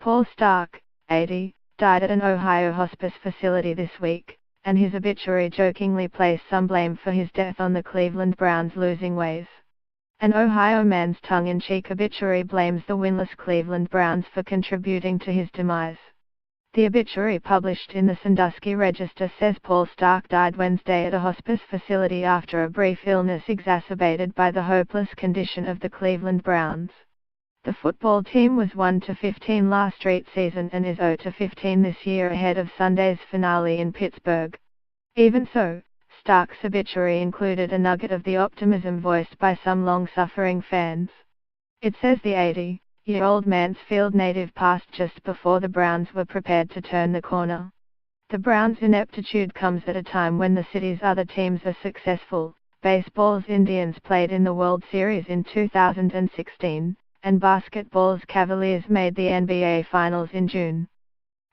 Paul Stark, 80, died at an Ohio hospice facility this week, and his obituary jokingly placed some blame for his death on the Cleveland Browns' losing ways. An Ohio man's tongue-in-cheek obituary blames the winless Cleveland Browns for contributing to his demise. The obituary published in the Sandusky Register says Paul Stark died Wednesday at a hospice facility after a brief illness exacerbated by the hopeless condition of the Cleveland Browns. The football team was 1-15 last street season and is 0-15 this year ahead of Sunday's finale in Pittsburgh. Even so, Stark's obituary included a nugget of the optimism voiced by some long-suffering fans. It says the 80-year-old Mansfield native passed just before the Browns were prepared to turn the corner. The Browns' ineptitude comes at a time when the city's other teams are successful. Baseball's Indians played in the World Series in 2016. And basketball's Cavaliers made the NBA Finals in June.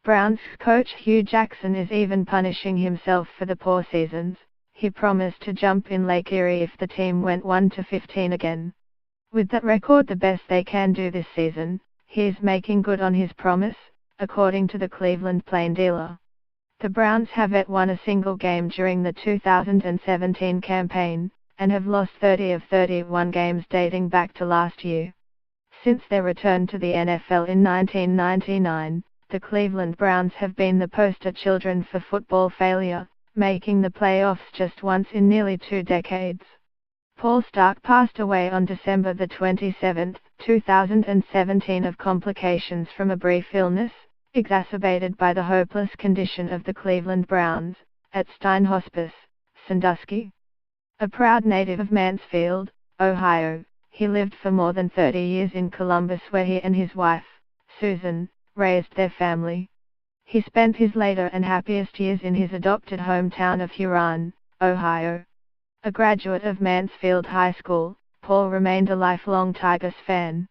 Browns coach Hugh Jackson is even punishing himself for the poor seasons. He promised to jump in Lake Erie if the team went 1-15 again. With that record the best they can do this season, he is making good on his promise, according to the Cleveland Plain Dealer. The Browns have yet won a single game during the 2017 campaign, and have lost 30 of 31 games dating back to last year. Since their return to the NFL in 1999, the Cleveland Browns have been the poster children for football failure, making the playoffs just once in nearly 2 decades. Paul Stark passed away on December 27, 2017 of complications from a brief illness, exacerbated by the hopeless condition of the Cleveland Browns, at Stein Hospice, Sandusky. A proud native of Mansfield, Ohio, he lived for more than 30 years in Columbus where he and his wife, Susan, raised their family. He spent his later and happiest years in his adopted hometown of Huron, Ohio. A graduate of Mansfield High School, Paul remained a lifelong Tigers fan.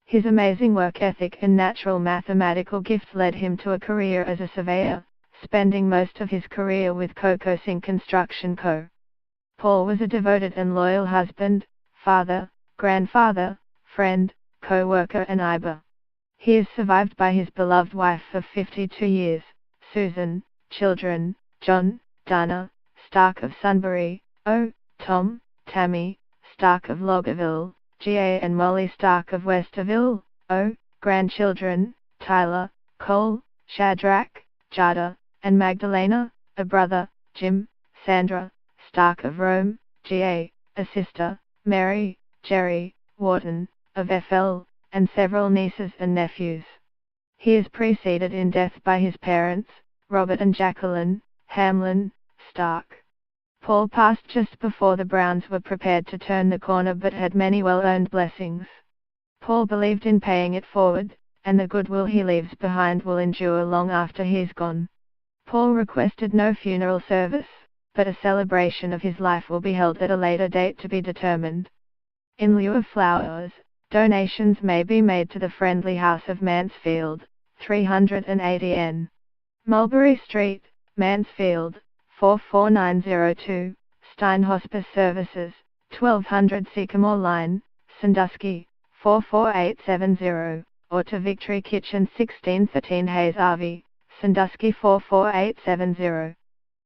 His amazing work ethic and natural mathematical gifts led him to a career as a surveyor, spending most of his career with Cocosing Construction Co. Paul was a devoted and loyal husband, father, grandfather, friend, co-worker and neighbor. He is survived by his beloved wife of 52 years, Susan, children, John, Dana, Stark of Sunbury, Tom, Tammy, Stark of Logerville, G.A. and Molly Stark of Westerville, grandchildren, Tyler, Cole, Shadrach, Jada, and Magdalena, a brother, Jim, Sandra, Stark of Rome, G.A., a sister, Mary, Jerry, Wharton, of FL, and several nieces and nephews. He is preceded in death by his parents, Robert and Jacqueline Hamlin Stark. Paul passed just before the Browns were prepared to turn the corner but had many well-earned blessings. Paul believed in paying it forward, and the goodwill he leaves behind will endure long after he is gone. Paul requested no funeral service, but a celebration of his life will be held at a later date to be determined. In lieu of flowers, donations may be made to the Friendly House of Mansfield, 380 N. Mulberry Street, Mansfield, 44902, Stein Hospice Services, 1200 Sycamore Line, Sandusky, 44870, or to Victory Kitchen 1613 Hayes RV, Sandusky 44870.